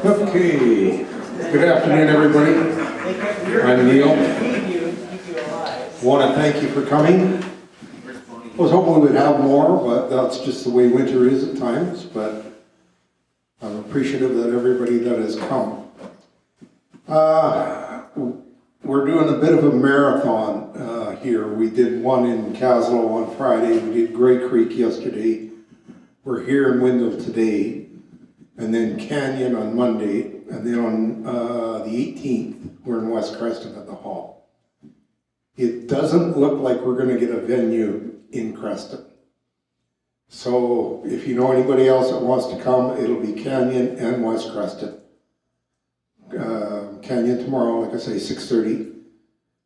Okay, good afternoon everybody. I'm Neil. Want to thank you for coming. I was hoping we would have more, but that's just the way winter is at times, but I'm appreciative that everybody that has come. We're doing a bit of a marathon here. We did one in Caslow on Friday, we did Grey Creek yesterday. We're here in Wynndel today. And then Canyon on Monday, and then on the 18th, we're in West Creston at the hall. It doesn't look like we're going to get a venue in Creston. So if you know anybody else that wants to come, it'll be Canyon and West Creston. Canyon tomorrow, like I say, 6:30,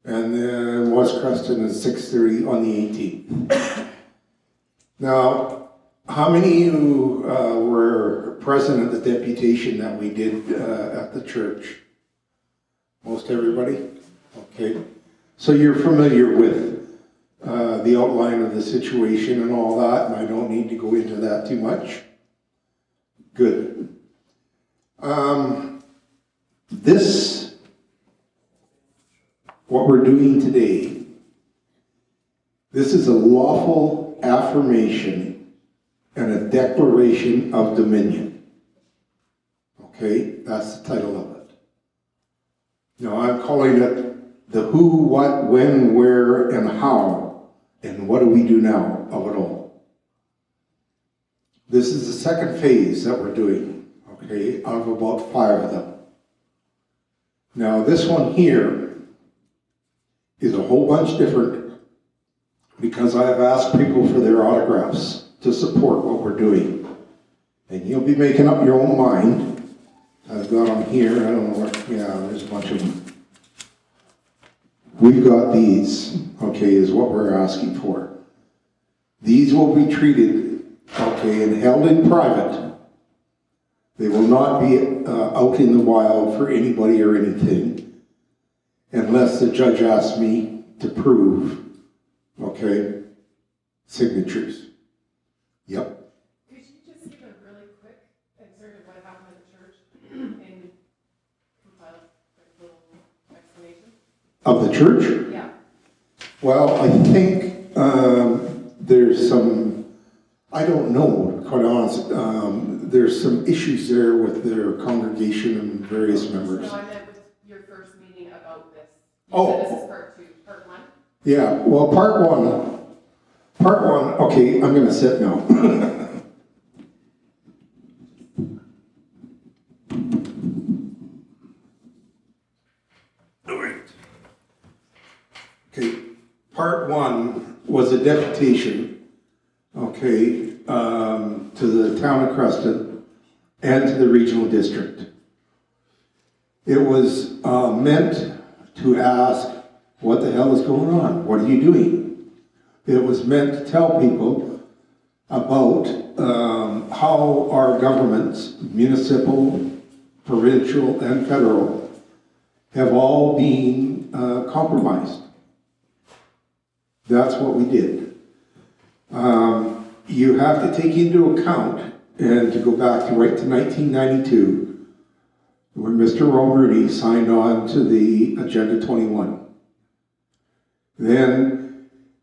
and then West Creston is 6:30 on the 18th. Now, how many of you were present at the deputation that we did at the church? Most everybody? Okay. So you're familiar with the outline of the situation and all that, and I don't need to go into that too much. Good. What we're doing today, this is a lawful affirmation and a declaration of dominion. Okay, that's the title of it. Now I'm calling it the who, what, when, where, and how, and what do we do now of it all. This is the second phase that we're doing, okay, out of about 5 of them. Now this one here is a whole bunch different because I have asked people for their autographs to support what we're doing. And you'll be making up your own mind. I've got them here, I don't know what, yeah, there's a bunch of them. We've got these, okay, is what we're asking for. These will be treated, okay, and held in private. They will not be out in the wild for anybody or anything, unless the judge asks me to prove, okay, signatures. Yep. Could you just give a really quick excerpt of what happened at the church and compile a little explanation? Of the church? Yeah. Well, I think there's some, I don't know, quite honest, there's some issues there with their congregation and various members. No, I meant with your first meeting about this. Oh. This is part 2, part 1? Yeah, well, part one, okay, I'm going to sit now. All right. Okay, part 1 was a deputation, okay, to the town of Creston and to the regional district. It was meant to ask, what the hell is going on? What are you doing? It was meant to tell people about how our governments, municipal, provincial, and federal, have all been compromised. That's what we did. You have to take into account, and to go back to right to 1992, when Mr. Romery signed on to the Agenda 21. Then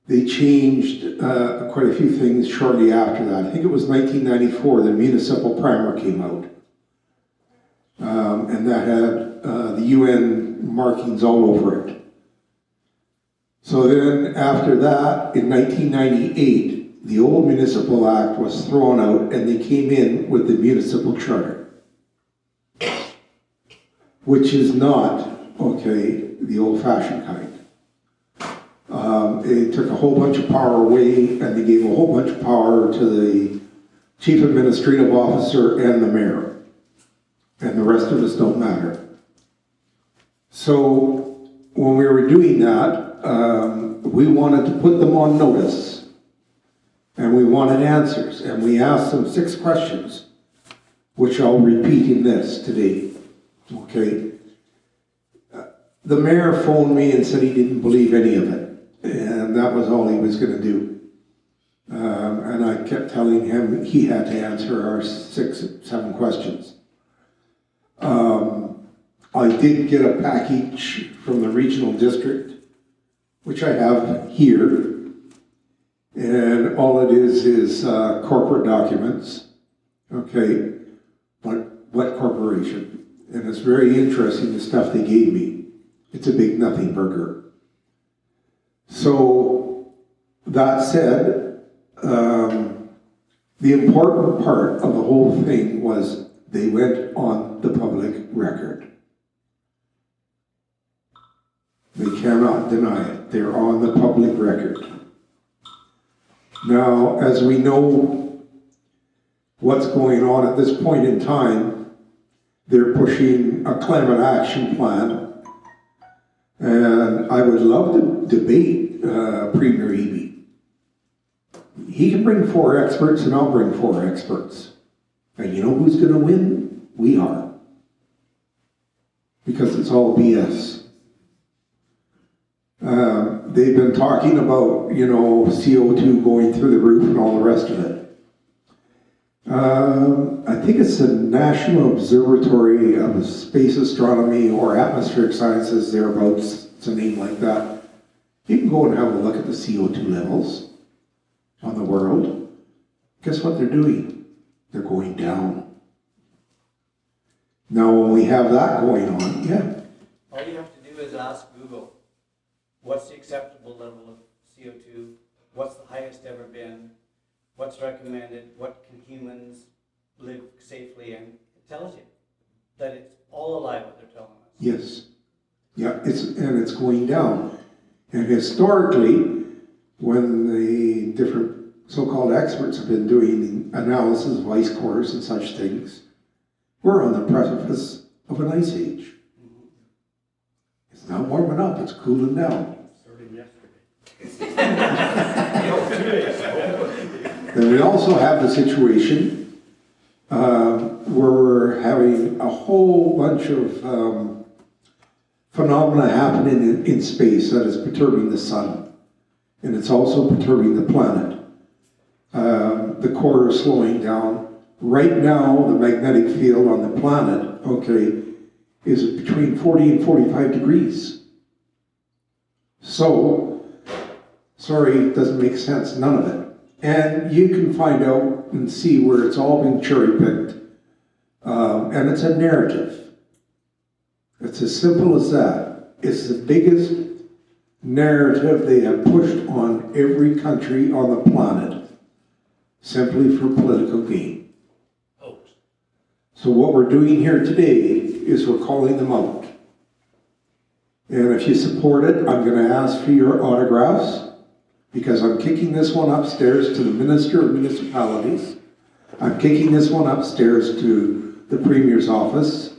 they changed quite a few things shortly after that. I think it was 1994, the municipal primer came out. And that had the UN markings all over it. So then after that, in 1998, the old municipal act was thrown out and they came in with the municipal charter, which is not, okay, the old-fashioned kind. It took a whole bunch of power away and they gave a whole bunch of power to the chief administrative officer and the mayor. And the rest of us don't matter. So when we were doing that, we wanted to put them on notice and we wanted answers. And we asked them 6 questions, which I'll repeat in this today, okay? The mayor phoned me and said he didn't believe any of it. And that was all he was going to do. And I kept telling him he had to answer our 6, 7 questions. I did get a package from the regional district, which I have here. And all it is corporate documents, okay? But what corporation? And it's very interesting, the stuff they gave me. It's a big nothing burger. So, that said, the important part of the whole thing was they went on the public record. They cannot deny it. They're on the public record. Now, as we know what's going on at this point in time, they're pushing a climate action plan, and I would love to debate Premier Eby. He can bring 4 experts, and I'll bring 4 experts. And you know who's going to win? We are. Because it's all BS. They've been talking about, you know, CO2 going through the roof and all the rest of it. I think it's the National Observatory of Space Astronomy or Atmospheric Sciences, thereabouts, it's a name like that. You can go and have a look at the CO2 levels on the world. Guess what they're doing? They're going down. Now, when we have that going on, yeah. All you have to do is ask Google, what's the acceptable level of CO2? What's the highest ever been? What's recommended? What can humans live safely? And it tells you that it's all a lie what they're telling us. Yes. Yeah, it's going down. And historically, when the different so-called experts have been doing the analysis of ice cores and such things, we're on the precipice of an ice age. It's not warming up, it's cooling down. Starting yesterday. Then we also have the situation where we're having a whole bunch of phenomena happening in space that is perturbing the sun. And it's also perturbing the planet. The core is slowing down. Right now, the magnetic field on the planet, okay, is between 40 and 45 degrees. So, sorry, it doesn't make sense, none of it. And you can find out and see where it's all been cherry-picked. And it's a narrative. It's as simple as that. It's the biggest narrative they have pushed on every country on the planet, simply for political gain. So what we're doing here today is we're calling them out. And if you support it, I'm going to ask for your autographs, because I'm kicking this one upstairs to the Minister of Municipalities. I'm kicking this one upstairs to the Premier's office.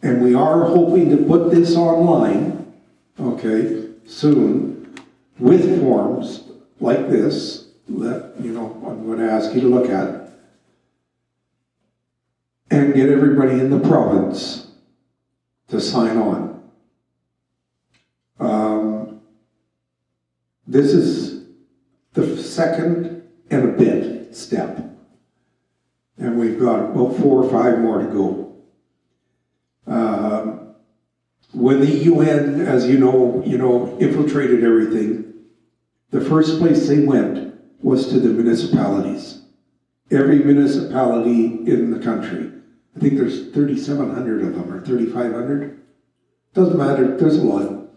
And we are hoping to put this online, okay, soon, with forms like this that, you know, I'm going to ask you to look at. And get everybody in the province to sign on. This is the second and a bit step. And we've got about 4 or 5 more to go. When the UN, as you know, infiltrated everything, the first place they went was to the municipalities. Every municipality in the country. I think there's 3,700 of them, or 3,500. Doesn't matter, there's a lot.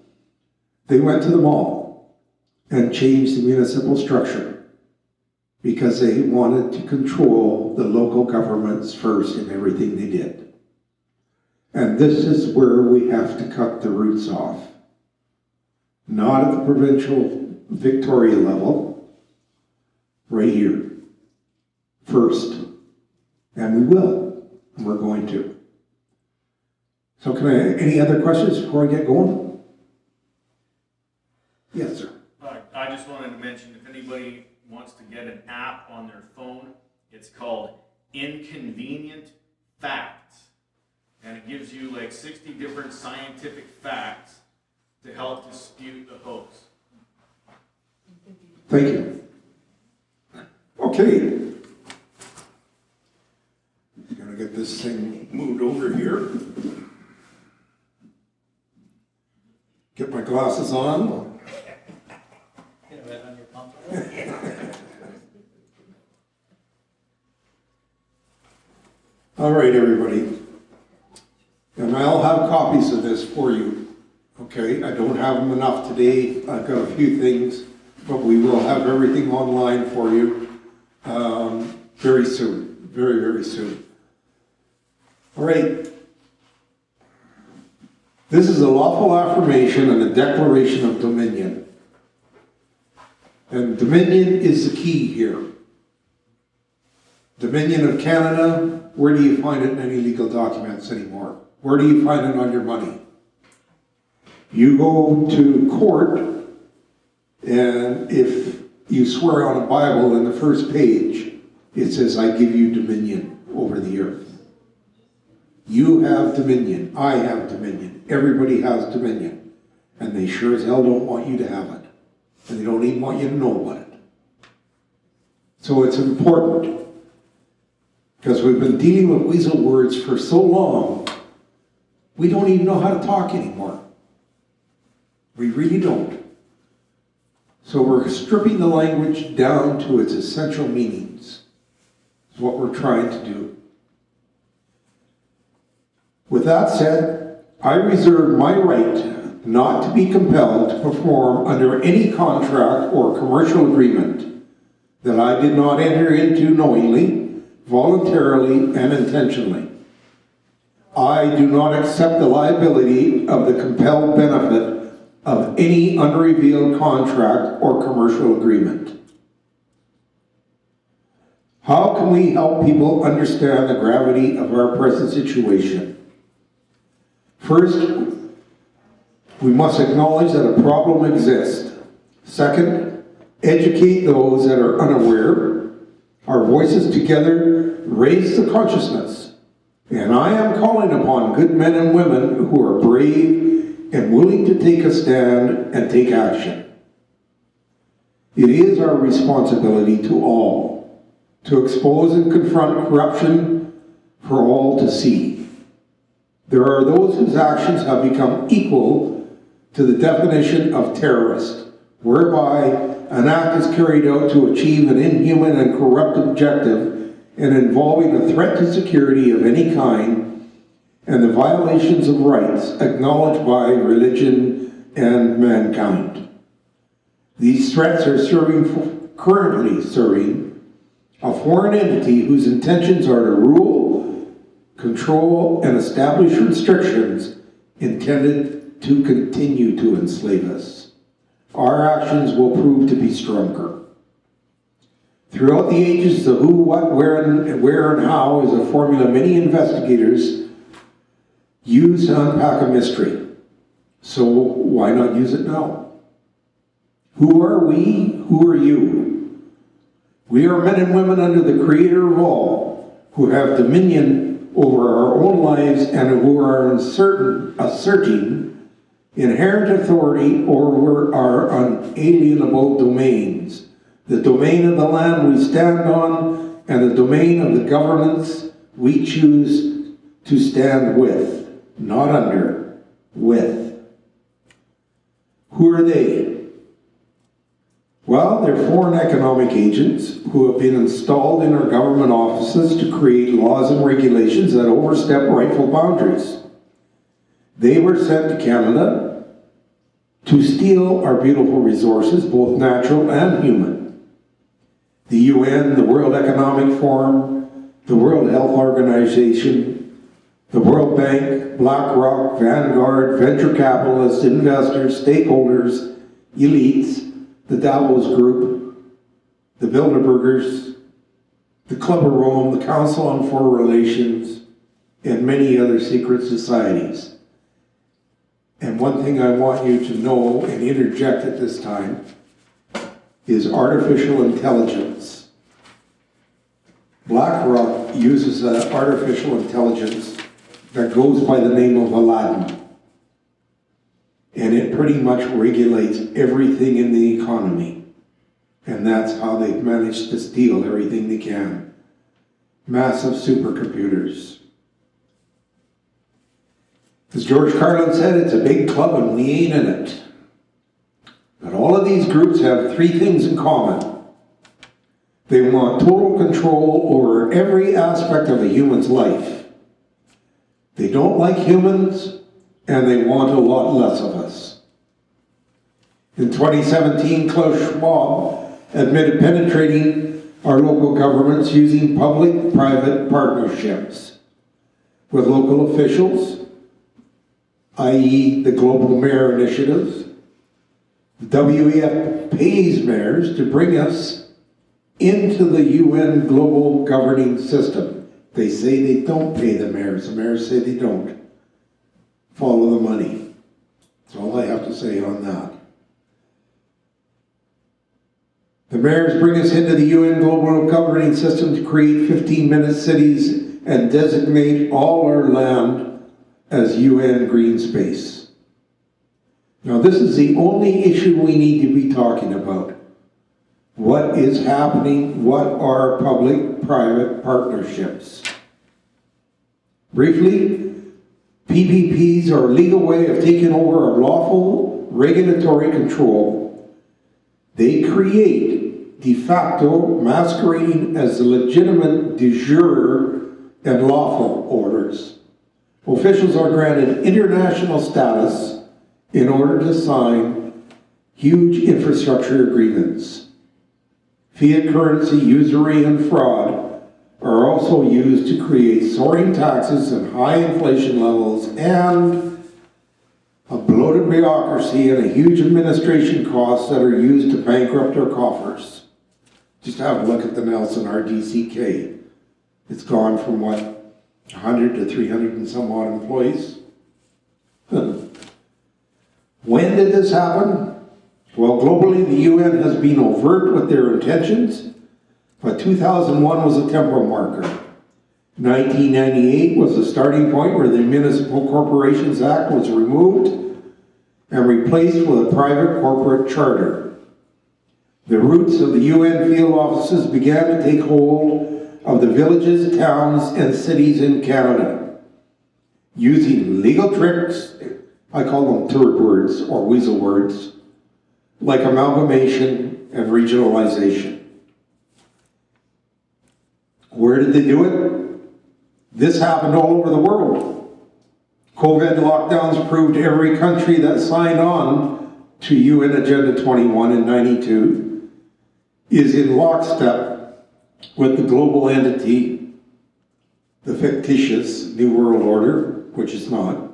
They went to them all and changed the municipal structure because they wanted to control the local governments first in everything they did. And this is where we have to cut the roots off. Not at the provincial Victoria level, right here, first. And we will. And we're going to. So any other questions before we get going? Yes, sir. I just wanted to mention, if anybody wants to get an app on their phone, it's called Inconvenient Facts. And it gives you like 60 different scientific facts to help dispute the hoax. Thank you. Okay. Gonna get this thing moved over here. Get my glasses on. Get it right on your pump. All right, everybody. And I'll have copies of this for you, okay? I don't have them enough today. I've got a few things, but we will have everything online for you very soon, very, very soon. All right. This is a lawful affirmation and a declaration of dominion. And dominion is the key here. Dominion of Canada, where do you find it in any legal documents anymore? Where do you find it on your money? You go to court, and if you swear on a Bible in the first page, it says, I give you dominion over the earth. You have dominion. I have dominion. Everybody has dominion. And they sure as hell don't want you to have it. And they don't even want you to know about it. So it's important. Because we've been dealing with weasel words for so long, we don't even know how to talk anymore. We really don't. So we're stripping the language down to its essential meanings. Is what we're trying to do. With that said, I reserve my right not to be compelled to perform under any contract or commercial agreement that I did not enter into knowingly, voluntarily, and intentionally. I do not accept the liability of the compelled benefit of any unrevealed contract or commercial agreement. How can we help people understand the gravity of our present situation? First, we must acknowledge that a problem exists. Second, educate those that are unaware. Our voices together raise the consciousness. And I am calling upon good men and women who are brave and willing to take a stand and take action. It is our responsibility to all to expose and confront corruption for all to see. There are those whose actions have become equal to the definition of terrorist, whereby an act is carried out to achieve an inhuman and corrupt objective and involving a threat to security of any kind and the violations of rights acknowledged by religion and mankind. These threats are currently serving a foreign entity whose intentions are to rule, control, and establish restrictions intended to continue to enslave us. Our actions will prove to be stronger. Throughout the ages, the who, what, where, and how is a formula many investigators use to unpack a mystery. So why not use it now? Who are we? Who are you? We are men and women under the Creator of all, who have dominion over our own lives and who are asserting inherent authority over our unalienable domains, the domain of the land we stand on and the domain of the governments we choose to stand with, not under, with. Who are they? Well, they're foreign economic agents who have been installed in our government offices to create laws and regulations that overstep rightful boundaries. They were sent to Canada to steal our beautiful resources, both natural and human. The UN, the World Economic Forum, the World Health Organization, the World Bank, BlackRock, Vanguard, venture capitalists, investors, stakeholders, elites, the Davos Group, the Bilderbergers, the Club of Rome, the Council on Foreign Relations, and many other secret societies. And one thing I want you to know and interject at this time is artificial intelligence. BlackRock uses an artificial intelligence that goes by the name of Aladdin. And it pretty much regulates everything in the economy. And that's how they've managed to steal everything they can. massive supercomputers. As George Carlin said, it's a big club and we ain't in it. But all of these groups have three things in common. They want total control over every aspect of a human's life. They don't like humans, and they want a lot less of us. In 2017, Klaus Schwab admitted penetrating our local governments using public-private partnerships with local officials, i.e. the Global Mayor Initiative. The WEF pays mayors to bring us into the UN global governing system. They say they don't pay the mayors say they don't. Follow the money. That's all I have to say on that. The mayors bring us into the UN global governing system to create 15-minute cities and designate all our land as UN green space. Now this is the only issue we need to be talking about. What is happening? What are public-private partnerships? Briefly, PPPs are a legal way of taking over our lawful regulatory control. They create de facto masquerading as legitimate de jure and lawful orders. Officials are granted international status in order to sign huge infrastructure agreements. Fiat currency, usury, and fraud are also used to create soaring taxes and high inflation levels and a bloated bureaucracy and a huge administration costs that are used to bankrupt our coffers. Just have a look at the Nelson RDCK. It's gone from what, 100 to 300 and some odd employees? When did this happen? Well, globally, the UN has been overt with their intentions, but 2001 was a temporal marker. 1998 was the starting point where the Municipal Corporations Act was removed and replaced with a private corporate charter. The roots of the UN field offices began to take hold of the villages, towns, and cities in Canada, using legal tricks, I call them turd words or weasel words, like amalgamation and regionalization. Where did they do it? This happened all over the world. COVID lockdowns proved every country that signed on to UN Agenda 21 in '92 is in lockstep with the global entity, the fictitious New World Order, which is not,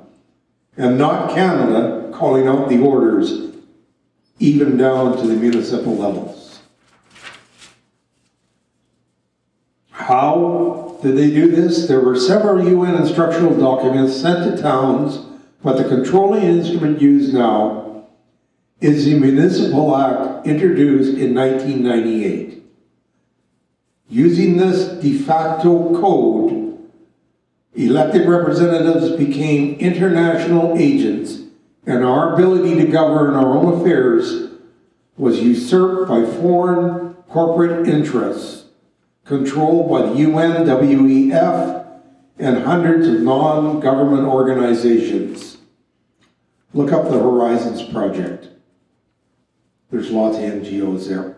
and not Canada calling out the orders even down to the municipal levels. How did they do this? There were several UN instructional documents sent to towns, but the controlling instrument used now is the Municipal Act introduced in 1998. Using this de facto code, elected representatives became international agents, and our ability to govern our own affairs was usurped by foreign corporate interests, controlled by the UN, WEF, and hundreds of non-government organizations. Look up the Horizons Project. There's lots of NGOs there.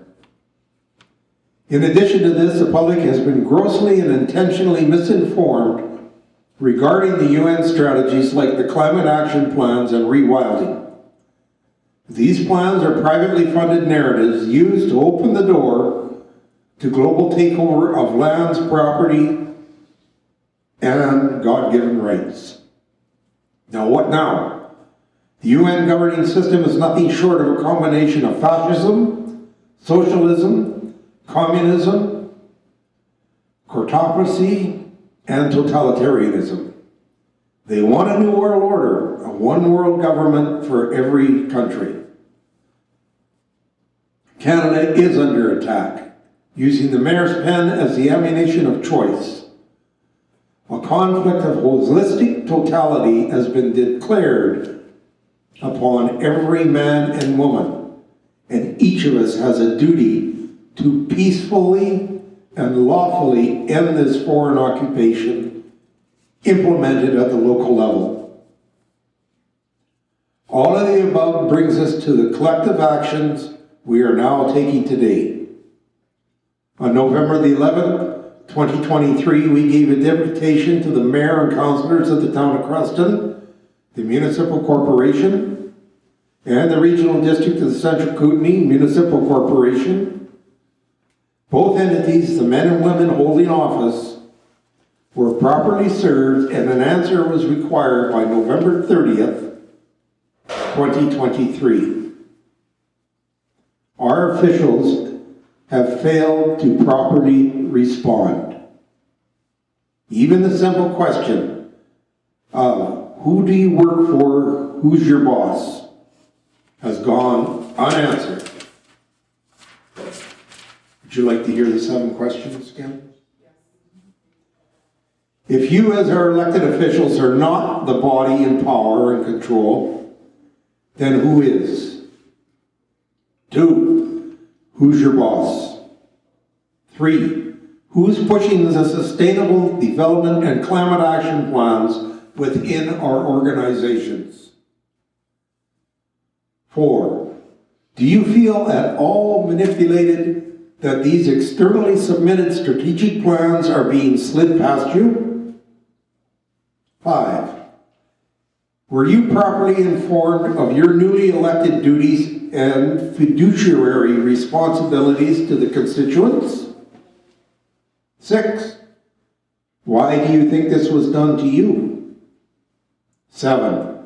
In addition to this, the public has been grossly and intentionally misinformed regarding the UN strategies like the climate action plans and rewilding. These plans are privately funded narratives used to open the door to global takeover of lands, property, and God-given rights. Now what now? The UN governing system is nothing short of a combination of fascism, socialism, communism, courtocracy, and totalitarianism. They want a new world order, a one world government for every country. Canada is under attack, using the mayor's pen as the ammunition of choice. A conflict of holistic totality has been declared upon every man and woman, and each of us has a duty to peacefully and lawfully end this foreign occupation implemented at the local level. All of the above brings us to the collective actions we are now taking today. On November the 11th, 2023, we gave a deputation to the mayor and councillors of the town of Creston, the municipal corporation, and the regional district of the Central Kootenay Municipal Corporation. Both entities, the men and women holding office, were properly served, and an answer was required by November 30th, 2023. Our officials have failed to properly respond. Even the simple question of who do you work for, who's your boss, has gone unanswered. Would you like to hear the 7 questions again? If you as our elected officials are not the body in power and control, then who is? 2, who's your boss? 3, who's pushing the sustainable development and climate action plans within our organizations? 4, do you feel at all manipulated that these externally submitted strategic plans are being slid past you? 5, were you properly informed of your newly elected duties and fiduciary responsibilities to the constituents? 6, why do you think this was done to you? 7,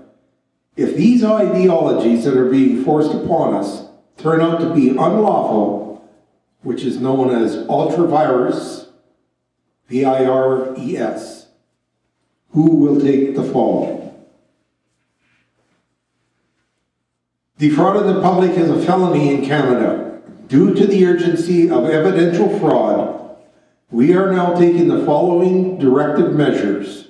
if these ideologies that are being forced upon us turn out to be unlawful, which is known as ultra-virus, VIRES, who will take the fall? Defrauding the public is a felony in Canada. Due to the urgency of evidential fraud, we are now taking the following directive measures.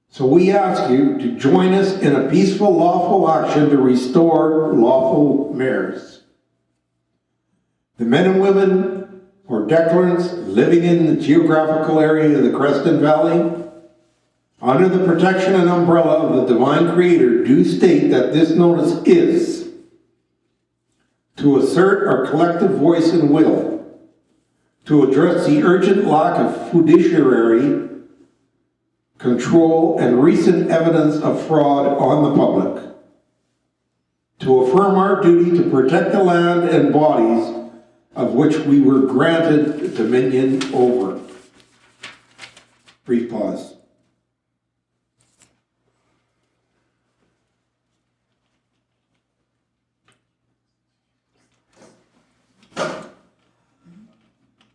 So we ask you to join us in a peaceful, lawful action to restore lawful mayors. The men and women or declarants living in the geographical area of the Creston Valley, under the protection and umbrella of the Divine Creator, do state that this notice is to assert our collective voice and will, to address the urgent lack of fiduciary control and recent evidence of fraud on the public, to affirm our duty to protect the land and bodies of which we were granted dominion over. Brief pause.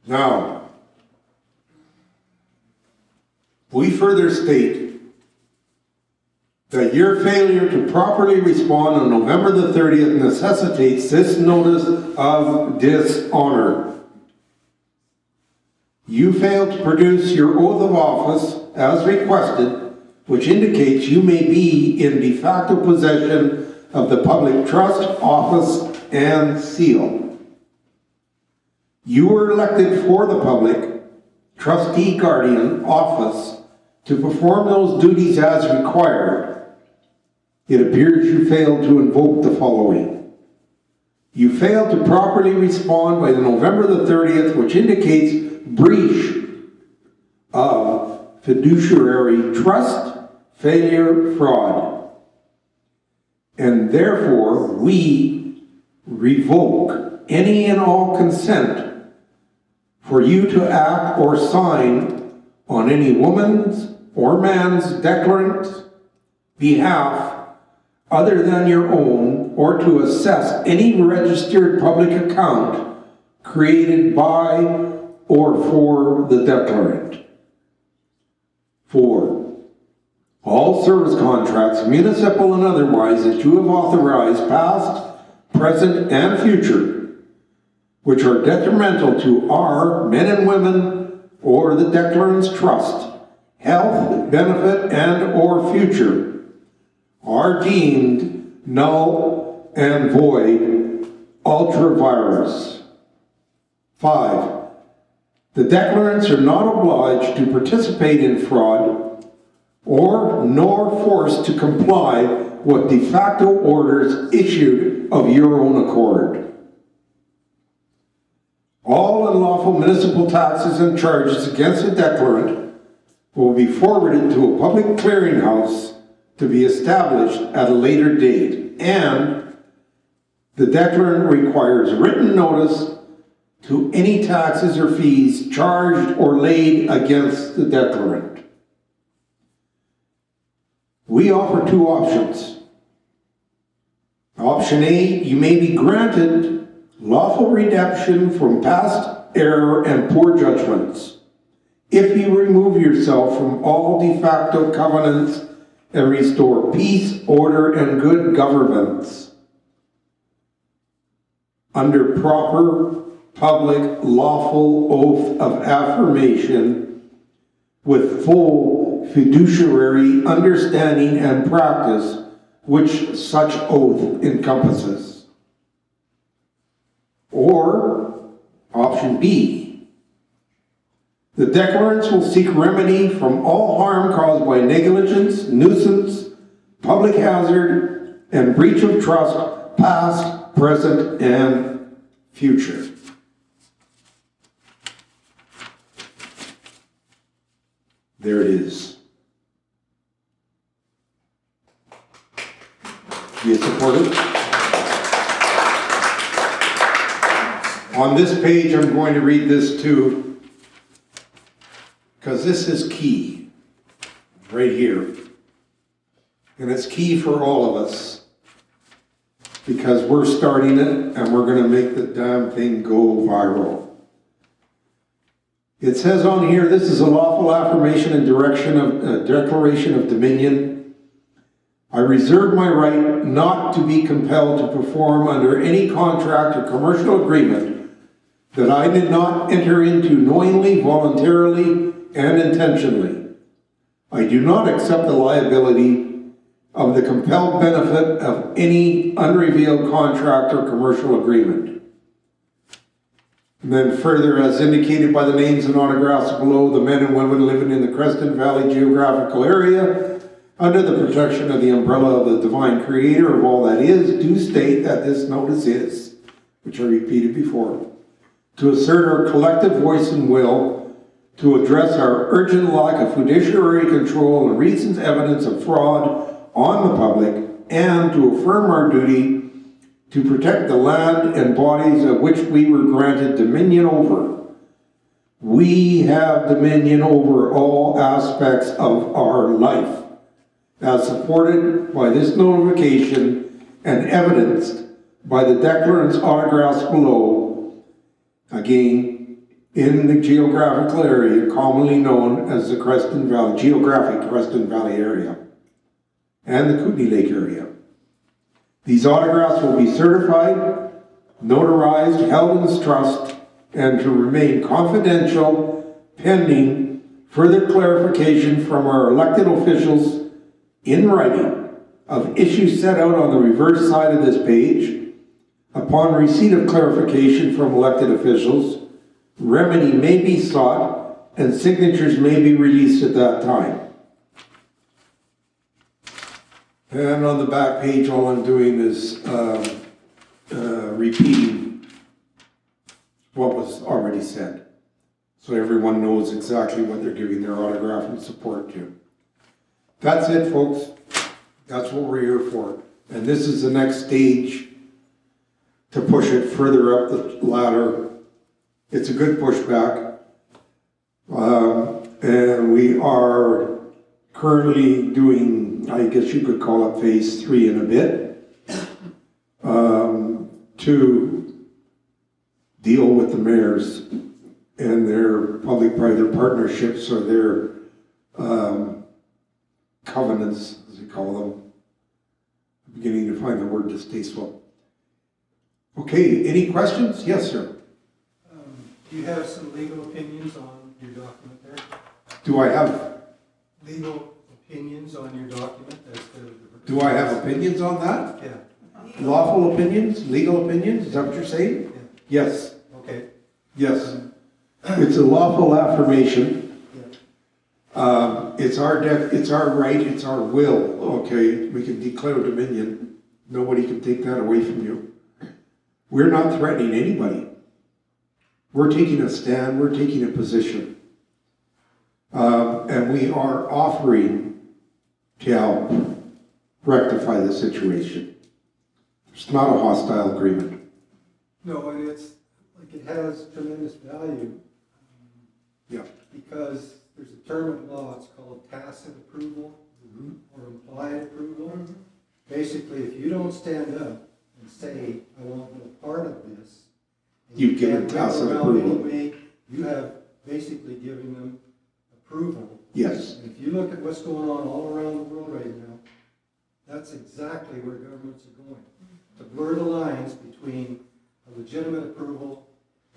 Now, we further state that your failure to properly respond on November the 30th necessitates this notice of dishonor. You failed to produce your oath of office as requested, which indicates you may be in de facto possession of the public trust, office, and seal. You were elected for the public trustee guardian office to perform those duties as required. It appears you failed to invoke the following. You failed to properly respond by the November the 30th, which indicates breach of fiduciary trust, failure, fraud. And therefore, we revoke any and all consent for you to act or sign on any woman's or man's declarant behalf other than your own, or to assess any registered public account created by or for the declarant. 4, all service contracts, municipal and otherwise, that you have authorized, past, present, and future, which are detrimental to our men and women or the declarant's trust, health, benefit, and or future, are deemed null and void ultra-virus. 5, The declarants are not obliged to participate in fraud nor forced to comply with de facto orders issued of your own accord. All unlawful municipal taxes and charges against the declarant will be forwarded to a public clearinghouse to be established at a later date, and the declarant requires written notice to any taxes or fees charged or laid against the declarant. We offer two options. Option A, you may be granted lawful redemption from past error and poor judgments if you remove yourself from all de facto covenants and restore peace, order, and good governance under proper public lawful oath of affirmation with full fiduciary understanding and practice which such oath encompasses. Or option B, the declarants will seek remedy from all harm caused by negligence, nuisance, public hazard, and breach of trust, past, present, and future. There it is. Do you support it? On this page, I'm going to read this too, because this is key, right here. And it's key for all of us, because we're starting it, and we're going to make the damn thing go viral. It says on here, this is a lawful affirmation and declaration of dominion. I reserve my right not to be compelled to perform under any contract or commercial agreement that I did not enter into knowingly, voluntarily, and intentionally. I do not accept the liability of the compelled benefit of any unrevealed contract or commercial agreement. And then further, as indicated by the names and autographs below, the men and women living in the Creston Valley geographical area, under the protection of the umbrella of the divine creator of all that is, do state that this notice is, which I repeated before, to assert our collective voice and will, to address our urgent lack of fiduciary control and recent evidence of fraud on the public, and to affirm our duty to protect the land and bodies of which we were granted dominion over. We have dominion over all aspects of our life, as supported by this notification and evidenced by the declarant's autographs below, again, in the geographical area commonly known as the geographic Creston Valley area, and the Kootenay Lake area. These autographs will be certified, notarized, held in trust, and to remain confidential pending further clarification from our elected officials in writing of issues set out on the reverse side of this page. Upon receipt of clarification from elected officials, remedy may be sought and signatures may be released at that time. And on the back page, all I'm doing is repeating what was already said, so everyone knows exactly what they're giving their autograph and support to. That's it, folks. That's what we're here for. And this is the next stage to push it further up the ladder. It's a good pushback. And we are currently doing, I guess you could call it phase 3 in a bit, to deal with the mayors and their public-private partnerships, or their covenants, as we call them. I'm beginning to find the word distasteful. Okay, any questions? Yes, sir. Do you have some legal opinions on your document there? Do I have? Legal opinions on your document as to... Do I have opinions on that? Yeah. Lawful opinions? Legal opinions? Is that what you're saying? Yeah. Yes. Okay. Yes. It's a lawful affirmation. Yeah. It's our right, it's our will, okay? We can declare dominion. Nobody can take that away from you. We're not threatening anybody. We're taking a stand, we're taking a position. And we are offering to help rectify the situation. It's not a hostile agreement. No, and it's, like, it has tremendous value. Yeah. Because there's a term in law, it's called tacit approval or implied approval. Basically, if you don't stand up and say, I want no part of this, and You give can't tacit wiggle around approval. anyway, you have basically given them approval. Yes. And if you look at what's going on all around the world right now, that's exactly where governments are going. To blur the lines between a legitimate approval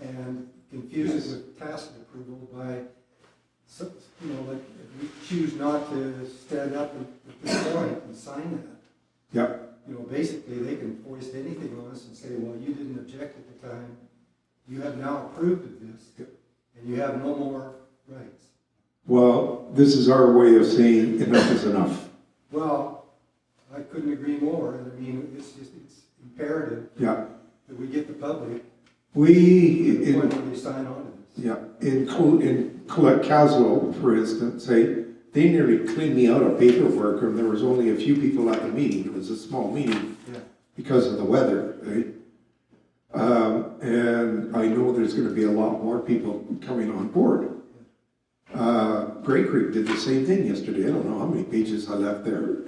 and confuse Yes. it with tacit approval by, like, if we choose not to stand up at this point and sign that, Yeah. basically they can foist anything on us and say, well, you didn't object at the time, you have now approved of this, and you have no more rights. Well, this is our way of saying enough is enough. Well, I couldn't agree more, and I mean, it's imperative Yeah. that we get the public to We, the point in, where they sign on to this. yeah, in Colette Caswell, for instance, they nearly cleaned me out of paperwork, and there was only a few people at the meeting. It was a small meeting Yeah. because of the weather, right? And I know there's gonna be a lot more people coming on board. Grey Creek did the same thing yesterday. I don't know how many pages I left there.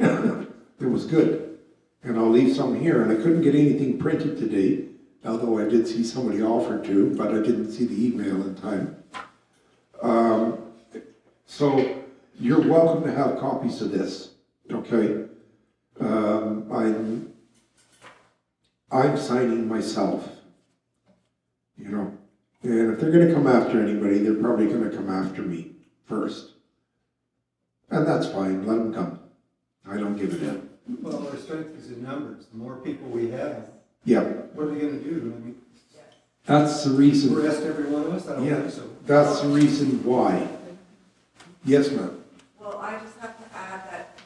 It was good. And I'll leave some here, and I couldn't get anything printed today, although I did see somebody offer to, but I didn't see the email in time. So you're welcome to have copies of this, okay? I'm signing myself, and if they're gonna come after anybody, they're probably gonna come after me first. And that's fine, let them come. I don't give a damn. Well, our strength is in numbers. The more people we have, Yeah, what are they gonna do? I mean, that's the reason. arrest every one of us? I don't Yeah, think so. that's the reason why. Yes, ma'am. Well, I just have to add that,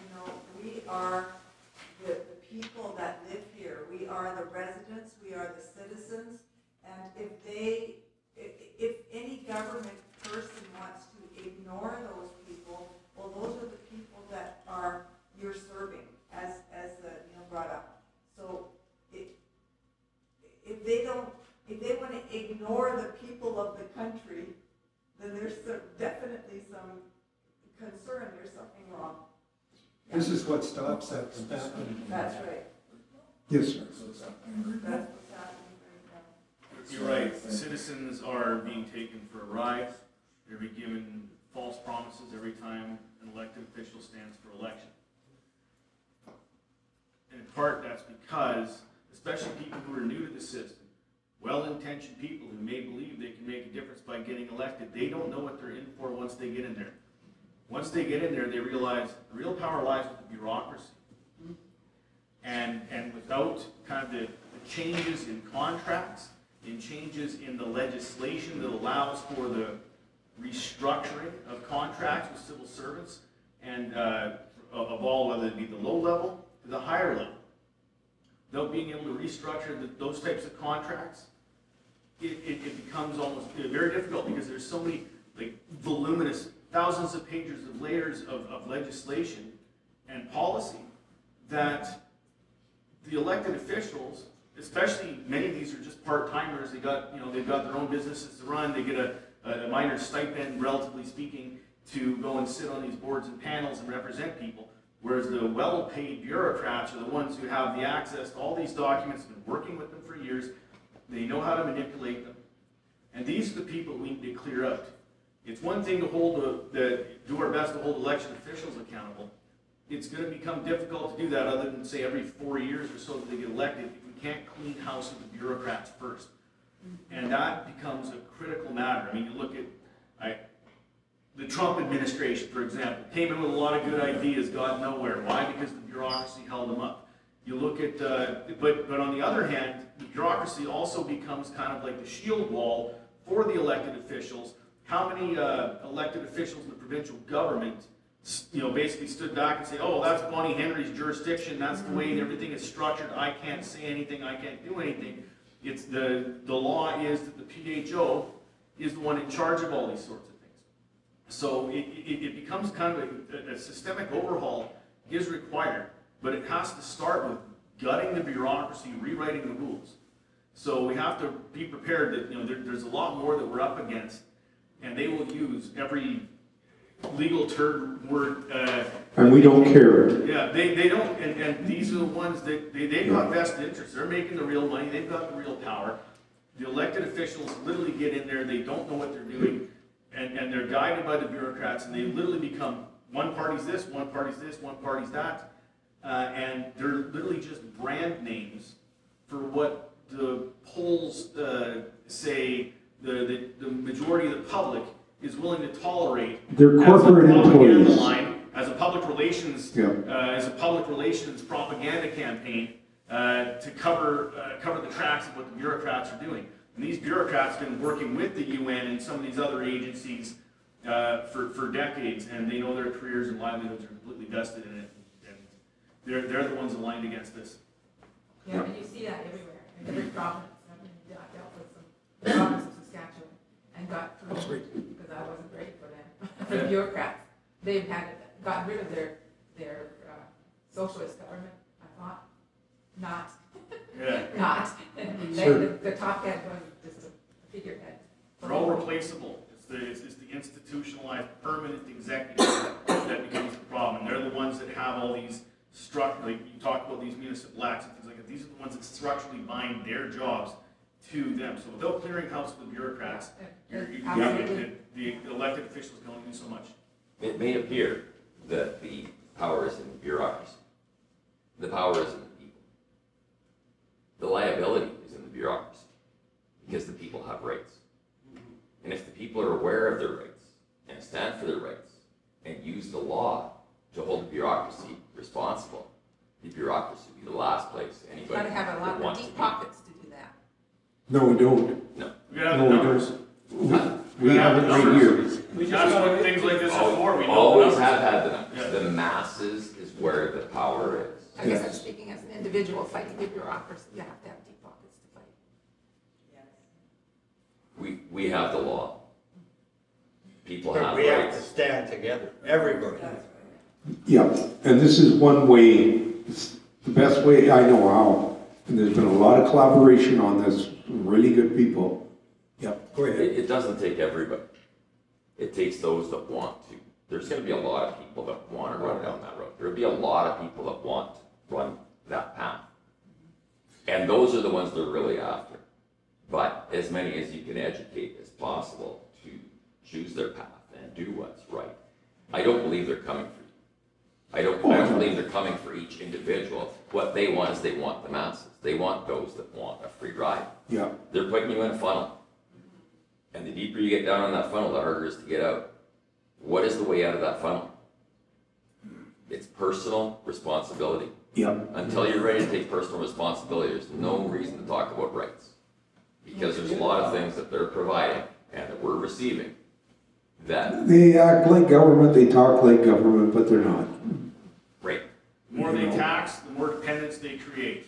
we are the people that live here. We are the residents, we are the citizens, and if any government person wants to ignore those people, well, those are the people that you're serving, as Neil brought up. So if they want to ignore the people of the country, then there's definitely some concern, there's something wrong. This is what stops that from happening. That's right. Yes, sir. That's what's happening right now. You're right, citizens are being taken for a ride. They're being given false promises every time an elected official stands for election. And in part, that's because, especially people who are new to the system, well-intentioned people who may believe they can make a difference by getting elected, they don't know what they're in for once they get in there. Once they get in there, they realize the real power lies with the bureaucracy. And without kind of the changes in contracts, in changes in the legislation that allows for the restructuring of contracts with civil servants, and of all, whether it be the low level to the higher level, without being able to restructure those types of contracts, it becomes almost very difficult, because there's so many voluminous, thousands of pages of layers of legislation and policy that the elected officials, especially many of these are just part-timers, they've got their own businesses to run, they get a minor stipend, relatively speaking, to go and sit on these boards and panels and represent people, whereas the well-paid bureaucrats are the ones who have the access to all these documents, have been working with them for years, they know how to manipulate them, and these are the people we need to clear out. It's one thing to do our best to hold election officials accountable. It's going to become difficult to do that, other than say every 4 years or so that they get elected, if we can't clean house with the bureaucrats first. And that becomes a critical matter. I mean, you look at the Trump administration, for example, came in with a lot of good ideas, got nowhere. Why? Because the bureaucracy held them up. You look at, but on the other hand, the bureaucracy also becomes kind of like the shield wall for the elected officials how many elected officials in the provincial government, basically stood back and said, oh, that's Bonnie Henry's jurisdiction, that's the way everything is structured, I can't say anything, I can't do anything. It's the law is that the PHO is the one in charge of all these sorts of things. So it becomes kind of a systemic overhaul is required, but it has to start with gutting the bureaucracy, rewriting the rules. So we have to be prepared that there's a lot more that we're up against, and they will use every legal word. And we don't care. Yeah, they don't, and these are the ones that they've got vested interests. They're making the real money. They've got the real power. The elected officials literally get in there. They don't know what they're doing, and they're guided by the bureaucrats, and they literally become one party's this, one party's this, one party's that, and they're literally just brand names for what the polls say the majority of the public is willing to tolerate. They're corporate as a propaganda employees. line, as a public relations, propaganda campaign to cover the tracks of what the bureaucrats are doing. And these bureaucrats have been working with the UN and some of these other agencies for decades, and they know their careers and livelihoods are completely vested in it. And they're the ones aligned against this. Yeah, and you see that everywhere, in every province. I mean, I dealt with some province of Saskatchewan and got through, because I wasn't ready for them, the bureaucrats. They've gotten rid of their socialist government, I thought. Not. Yeah. Not. The top head was just a figurehead. They're all replaceable. It's the institutionalized, permanent executive that becomes the problem. And they're the ones that have all these like you talk about these municipal acts and things like that. These are the ones that structurally bind their jobs to them. So without clearing house with the bureaucrats, the elected officials can only do so much. It may appear that the power is in the bureaucracy. The power is in the people. The liability is in the bureaucracy because the people have rights. And if the people are aware of their rights and stand for their rights and use the law to hold the bureaucracy responsible, the bureaucracy would be the last place anybody Got to have a lot would want of to deep be. pockets to do that. No, we don't. No. We gotta have No, the we numbers. don't. We have it right here. That's what things like this are for. We know the Always numbers. have had the numbers. Yeah. The masses is where the power is. I guess I'm speaking as an individual fighting the bureaucracy. You have to have deep pockets to fight. Yes. We have the law. People But have we have to rights. stand together, everybody. That's right. Yeah, and this is one way, it's the best way I know how. And there's been a lot of collaboration on this, some really good people. Yep, go ahead. It doesn't take everybody. It takes those that want to. There's going to be a lot of people that want to run down that road. There'll be a lot of people that want to run that path. And those are the ones they're really after. But as many as you can educate as possible to choose their path and do what's right. I don't believe they're coming for you. I don't believe they're coming for each individual. What they want is they want the masses. They want those that want a free ride. Yeah, They're putting you in a funnel. And the deeper you get down on that funnel, the harder it is to get out. What is the way out of that funnel? It's personal responsibility. yeah. Until you're ready to take personal responsibility, there's no reason to talk about rights. Because there's a lot of things that they're providing and that we're receiving that, They act like government, they talk like government, but they're not. great. The more they tax, the more dependence they create.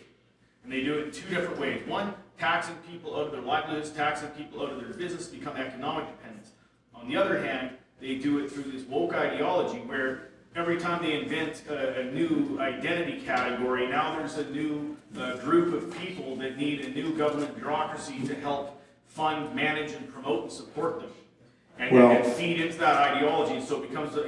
And they do it in two different ways. One, taxing people out of their livelihoods, taxing people out of their business to become economic dependents. On the other hand, they do it through this woke ideology where every time they invent a new identity category, now there's a new group of people that need a new government bureaucracy to help fund, manage, and promote and support them. And feed into that ideology, and so it becomes, the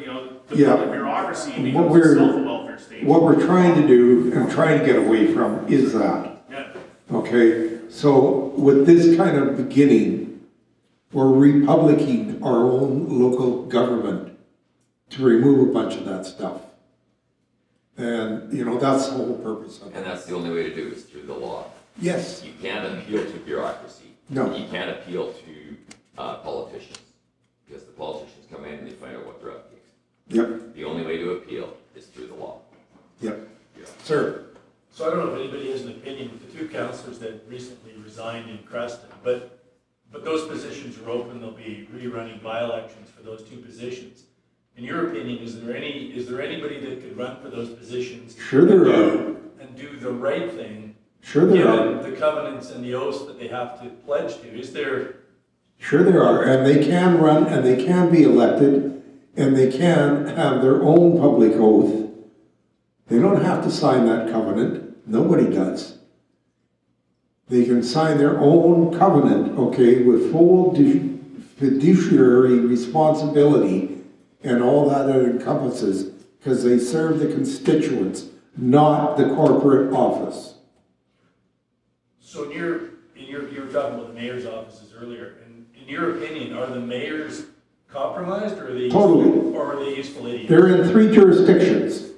bureaucracy becomes we're- itself a welfare state. What we're trying to do and trying to get away from is that. Yeah. Okay, so with this kind of beginning, we're republicing our own local government to remove a bunch of that stuff. And, that's the whole purpose of it. And that's the only way to do it is through the law. Yes, You can't appeal to bureaucracy. No. You can't appeal to politicians. Because the politicians come in and they find out what they're up against. yep, The only way to appeal is through the law. yep. Sir, So I don't know if anybody has an opinion with the two councillors that recently resigned in Creston, but those positions positions are open, they'll be rerunning by-elections for those 2 positions. In your opinion, is there anybody that could run for those positions? Sure there are. And do the right thing? Sure there are. Given the covenants and the oaths that they have to pledge to, is there? Sure there are, and they can run, and they can be elected, and they can have their own public oath. They don't have to sign that covenant. Nobody does. They can sign their own covenant, okay, with full fiduciary responsibility and all that it encompasses, because they serve the constituents, not the corporate office. So you were talking about the mayor's offices earlier, and in your opinion, are the mayors compromised, or are they Totally. Or are they useful idiots? They're in 3 jurisdictions.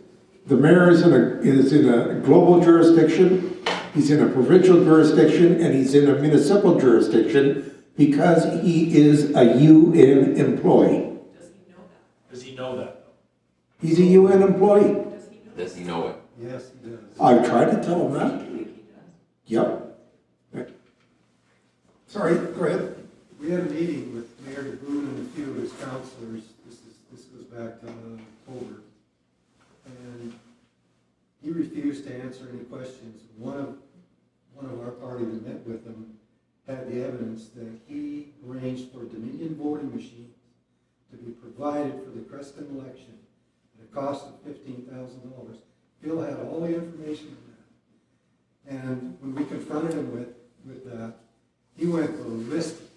The mayor is in a global jurisdiction, he's in a provincial jurisdiction, and he's in a municipal jurisdiction because he is a UN employee. Does he know that though? He's a UN employee. Does he know it? Yes, he does. I've tried to tell him that. Yep. Sorry, go ahead. We had a meeting with Mayor Boone and a few of his councilors, this goes back to October. And he refused to answer any questions. One of our party that met with him had the evidence that he arranged for Dominion voting machines to be provided for the Creston election at a cost of $15,000. Phil had all the information on that. And when we confronted him with that, he went ballistic.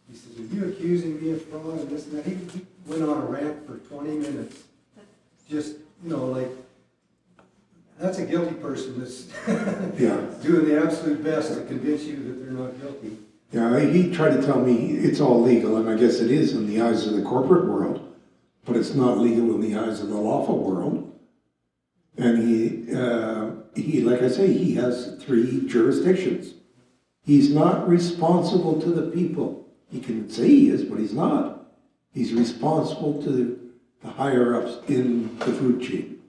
He said, "Are you accusing me of fraud and this and that?" He went on a rant for 20 minutes. Just, like, that's a guilty person that's Yeah. doing the absolute best to convince you that they're not guilty. Yeah, he tried to tell me it's all legal, and I guess it is in the eyes of the corporate world, but it's not legal in the eyes of the lawful world. And he, like I say, he has 3 jurisdictions. He's not responsible to the people. He can say he is, but he's not. He's responsible to the higher-ups in the food chain.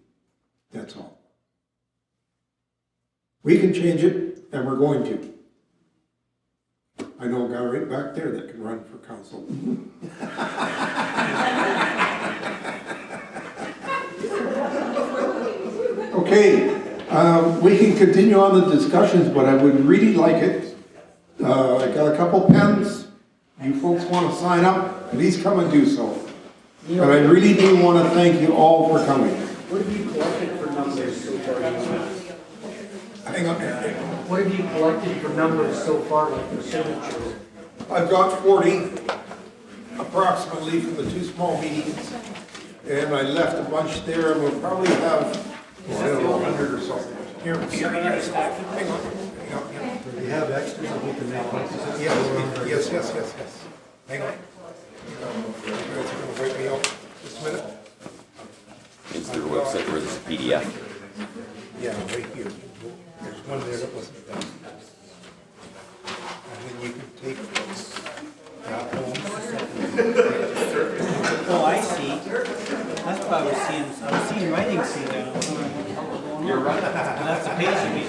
That's all. We can change it, and we're going to. I know a guy right back there that can run for council. Okay, we can continue on the discussions, but I would really like it. I got a couple pens. You folks want to sign up, please come and do so. But I really do want to thank you all for coming. What have you collected for numbers so far? Hang on. What have you collected for numbers so far, like for signatures? I've got 40, approximately, from the 2 small meetings, and I left a bunch there, and we'll probably have, I don't know, 100 or so. Here, hang on. Do you have extras that we can make copies? Yes. Hang on. Wait me up just a minute. Is there a website where there's a PDF? Yeah, right here. There's one there that wasn't done. And then you can take that home. Oh, I see. That's what I was seeing writing see down. You're right. That's the page you need.